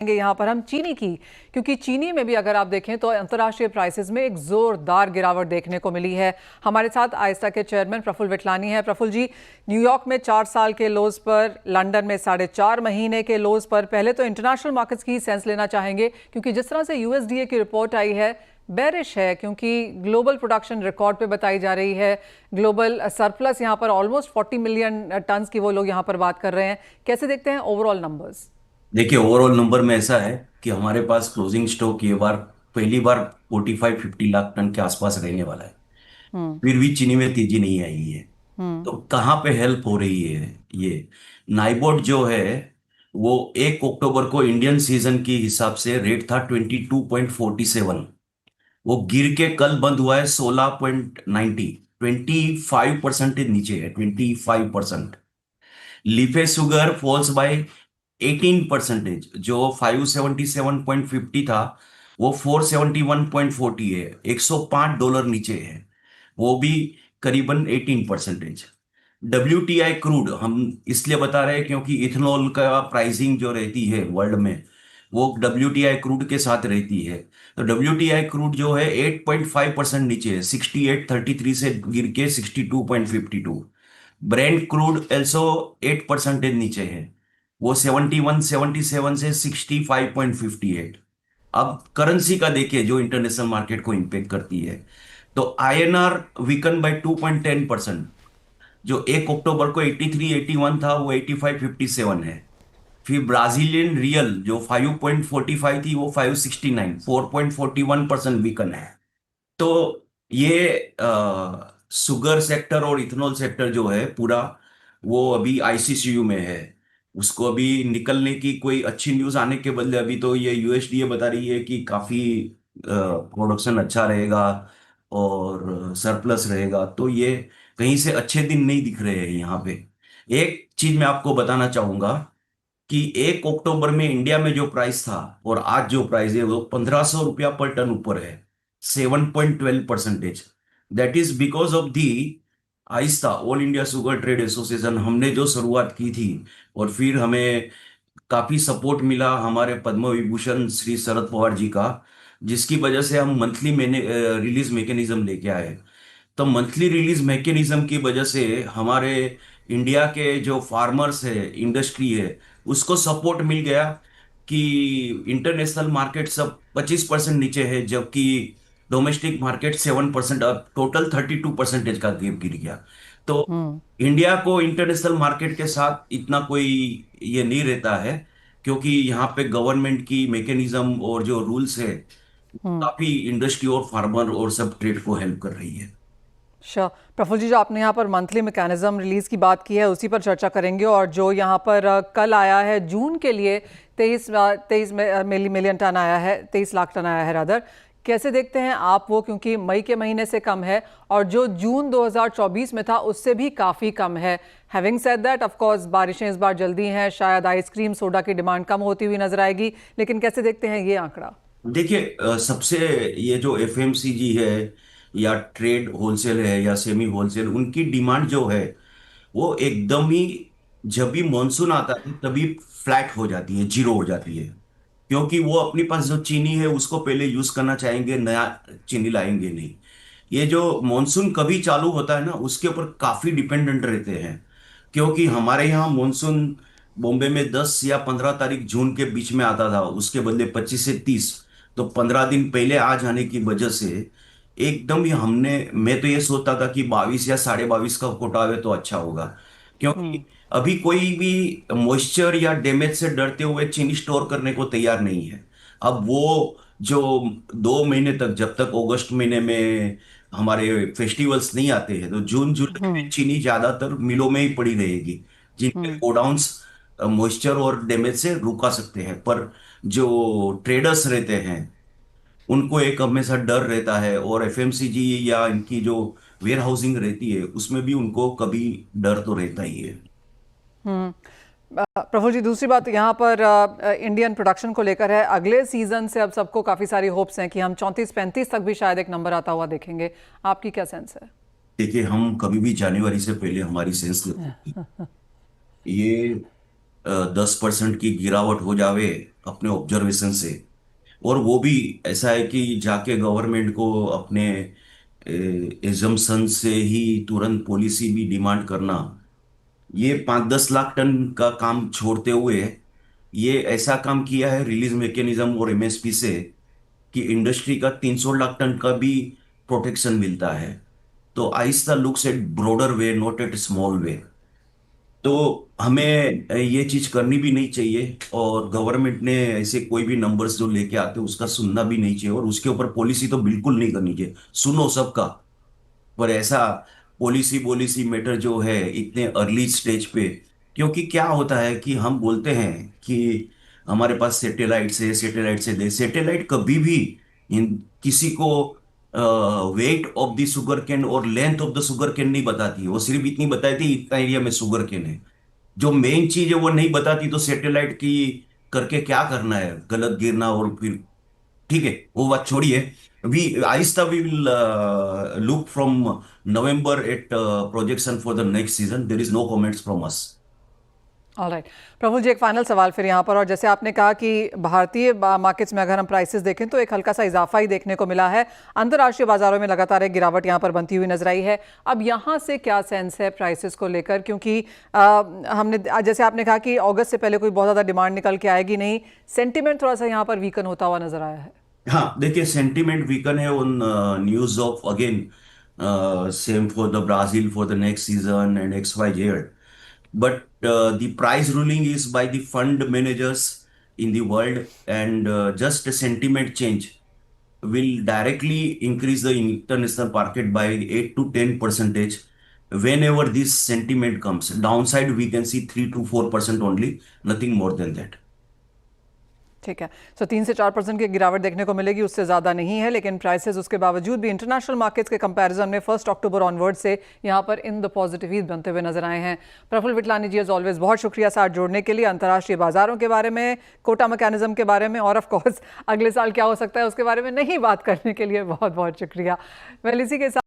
यहाँ पर हम चीनी की, क्योंकि चीनी में भी अगर आप देखें तो अंतर्राष्ट्रीय प्राइसेस में एक जोरदार गिरावट देखने को मिली है। हमारे साथ आइस्टा के चेयरमैन प्रफुल्ल विटलानी है। प्रफुल्ल जी, न्यूयॉर्क में 4 साल के लोज पर, लंदन में 4.5 महीने के लोज पर। पहले तो इंटरनेशनल मार्केट्स की सेंस लेना चाहेंगे, क्योंकि जिस तरह से यूएसडीए की रिपोर्ट आई है बेरिश है, क्योंकि ग्लोबल प्रोडक्शन रिकॉर्ड पे बताई जा रही है। ग्लोबल सरप्लस यहाँ पर ऑलमोस्ट 40 मिलियन टन की वो लोग यहाँ पर बात कर रहे हैं। कैसे देखते हैं ओवरऑल नंबर्स? देखिए, ओवरऑल नंबर में ऐसा है कि हमारे पास क्लोजिंग स्टॉक ये बार पहली बार 45-50 लाख टन के आसपास रहने वाला है। हम्म। फिर भी चीनी में तेजी नहीं आई है। हम्म। तो कहाँ पे हेल्प हो रही है ये? नाइबोर्ड जो है वो 1 अक्टूबर को इंडियन सीजन के हिसाब से रेट था 22.47। वो गिर के कल बंद हुआ है 16.90। 25% नीचे है, 25%। लीफे शुगर फॉल्स बाय 18%। जो 577.50 था वो 471.40 है, $105 नीचे है। वो भी करीबन 18%। WTI क्रूड हम इसलिए बता रहे हैं क्योंकि इथेनॉल का प्राइसिंग जो रहती है वर्ल्ड में वो WTI क्रूड के साथ रहती है। तो WTI क्रूड जो है 8.5% नीचे है, 68.33 से गिर के 62.52। ब्रेंट क्रूड एल्सो 8% नीचे है, वो 71.77 से 65.58। अब करेंसी का देखिए जो इंटरनेशनल मार्केट को इम्पेक्ट करती है, तो INR वीकन बाय 2.10%। जो 1 अक्टूबर को 83-81 था वो 85-57 है। फिर ब्राजीलियन रियल जो 5.45 थी वो 569, 4.41% वीकन है। तो ये शुगर सेक्टर और इथेनॉल सेक्टर जो है पूरा वो अभी ICCU में है। उसको अभी निकलने की कोई अच्छी न्यूज आने के बदले अभी तो ये USDA बता रही है कि काफी प्रोडक्शन अच्छा रहेगा और सरप्लस रहेगा। तो ये कहीं से अच्छे दिन नहीं दिख रहे हैं यहाँ पे। एक चीज मैं आपको बताना चाहूंगा कि 1 अक्टूबर में इंडिया में जो प्राइस था और आज जो प्राइस है वो 1500 रुपया पर टन ऊपर है, 7.12%। That is because of the AISTA, all India sugar trade association. हमने जो शुरुआत की थी और फिर हमें काफी सपोर्ट मिला हमारे पद्म विभूषण श्री शरद पवार जी का, जिसकी वजह से हम मंथली मैंने रिलीज मैकेनिज्म लेके आए। तो मंथली रिलीज मैकेनिज्म की वजह से हमारे इंडिया के जो फार्मर्स है, इंडस्ट्री है, उसको सपोर्ट मिल गया कि इंटरनेशनल मार्केट सब 25% नीचे है, जबकि डोमेस्टिक मार्केट 7%। अब टोटल 32% का गैप गिर गया। तो हम्म। इंडिया को इंटरनेशनल मार्केट के साथ इतना कोई ये नहीं रहता है, क्योंकि यहाँ पे गवर्नमेंट की मैकेनिज्म और जो रूल्स है हम्म। काफी इंडस्ट्री और फार्मर और सब ट्रेड को हेल्प कर रही है। अच्छा प्रफुल्ल जी, जो आपने यहाँ पर मंथली मैकेनिज्म रिलीज की बात की है उसी पर चर्चा करेंगे। और जो यहाँ पर कल आया है जून के लिए 23 मिलियन टन आया है, 23 लाख टन आया है रादर। कैसे देखते हैं आप वो, क्योंकि मई के महीने से कम है और जो जून 2024 में था उससे भी काफ़ी कम है। Having said that, of course बारिशें इस बार जल्दी हैं, शायद आइसक्रीम सोडा की डिमांड कम होती हुई नजर आएगी, लेकिन कैसे देखते हैं ये आंकड़ा? देखिए, सबसे ये जो FMCG है या ट्रेड होलसेल है या सेमी होलसेल, उनकी डिमांड जो है वो एकदम ही जब भी मॉनसून आता है तभी फ्लैट हो जाती है, जीरो हो जाती है। क्योंकि वो अपने पास जो चीनी है उसको पहले यूज करना चाहेंगे, नया चीनी लाएंगे नहीं। ये जो मॉनसून कभी चालू होता है ना उसके ऊपर काफी डिपेंडेंट रहते हैं। क्योंकि हमारे यहाँ मॉनसून बॉम्बे में 10 या 15 तारीख जून के बीच में आता था, उसके बदले 25 से 30। तो 15 दिन पहले आ जाने की वजह से एकदम ही हमने, मैं तो ये सोचता था कि 22 या 22.5 का कोटा आवे तो अच्छा होगा। क्योंकि अभी कोई भी मॉइस्चर या डैमेज से डरते हुए चीनी स्टोर करने को तैयार नहीं है। अब वो जो 2 महीने तक, जब तक अगस्त महीने में हमारे फेस्टिवल्स नहीं आते हैं, तो जून जुलाई में हम्म। चीनी ज्यादातर मिलों में ही पड़ी रहेगी, जिनके हम्म। गोडाउंस मॉइस्चर और डैमेज से रुका सकते हैं। पर जो ट्रेडर्स रहते हैं उनको एक हमेशा डर रहता है, और FMCG या इनकी जो वेयर हाउसिंग रहती है उसमें भी उनको कभी डर तो रहता ही है। हम्म। प्रफुल्ल जी, दूसरी बात यहाँ पर इंडियन प्रोडक्शन को लेकर है। अगले सीजन से अब सबको काफ़ी सारी होप्स हैं कि हम 34-35 तक भी शायद एक नंबर आता हुआ देखेंगे। आपकी क्या सेंस है? देखिए, हम कभी भी जनवरी से पहले हमारी सेंस नहीं होती। ये 10% की गिरावट हो जावे अपने ऑब्जर्वेशन से। और वो भी ऐसा है कि जाके गवर्नमेंट को अपने एजम्पशन से ही तुरंत पॉलिसी भी डिमांड करना, ये 5-10 लाख टन का काम छोड़ते हुए ये ऐसा काम किया है रिलीज मैकेनिज्म और एमएसपी से कि इंडस्ट्री का 300 लाख टन का भी प्रोटेक्शन मिलता है। तो आहिस्ता looks at broader way, not at small way. तो हमें ये चीज करनी भी नहीं चाहिए, और गवर्नमेंट ने ऐसे कोई भी नंबर्स जो लेके आते हैं उसका सुनना भी नहीं चाहिए, और उसके ऊपर पॉलिसी तो बिल्कुल नहीं करनी चाहिए। सुनो सबका, पर ऐसा पॉलिसी पॉलिसी मैटर जो है इतने अर्ली स्टेज पे। क्योंकि क्या होता है कि हम बोलते हैं कि हमारे पास सैटेलाइट से सैटेलाइट से दे, सैटेलाइट कभी भी इन किसी को weight of the sugar cane और length of the sugar cane नहीं बताती। वो सिर्फ इतनी बताती इतना एरिया में शुगर केन है। जो मेन चीज है वो नहीं बताती, तो सैटेलाइट की करके क्या करना है, गलत गिरना और फिर। ठीक है, वो बात छोड़िए। वी आहिस्ता we will look from November at projection for the next season. There is no comments from us. Alright Praful ji, एक फाइनल सवाल फिर यहाँ पर, और जैसे आपने कहा कि भारतीय मार्केट्स में अगर हम प्राइसेस देखें तो एक हल्का सा इजाफा ही देखने को मिला है, अंतर्राष्ट्रीय बाजारों में लगातार एक गिरावट यहाँ पर बनती हुई नजर आई है। अब यहाँ से क्या सेंस है प्राइसेस को लेकर, क्योंकि हमने जैसे आपने कहा कि अगस्त से पहले कोई बहुत ज़्यादा डिमांड निकल के आएगी नहीं, सेंटिमेंट थोड़ा सा यहाँ पर वीकन होता हुआ नजर आया है। हाँ देखिए, सेंटिमेंट वीकन है on news of again same for the Brazil for the next season and X Y Z. But the price ruling is by the fund managers in the world, and just a sentiment change will directly increase the international market by 8 to 10 percentage. Whenever this sentiment comes downside, we can see 3 to 4% only, nothing more than that. ठीक है, सो 3 से 4% की गिरावट देखने को मिलेगी, उससे ज़्यादा नहीं है। लेकिन प्राइसेस उसके बावजूद भी इंटरनेशनल मार्केट्स के कंपैरिजन में 1 अक्टूबर ऑनवर्ड से यहाँ पर इन द पॉजिटिव ही बनते हुए नजर आए हैं। प्रफुल्ल विटलानी जी, एज ऑलवेज बहुत शुक्रिया साथ जोड़ने के लिए, अंतर्राष्ट्रीय बाजारों के बारे में, कोटा मैकेनिज्म के बारे में, और ऑफ कोर्स अगले साल क्या हो सकता है उसके बारे में नहीं बात करने के लिए बहुत बहुत शुक्रिया। वेल, इसी के साथ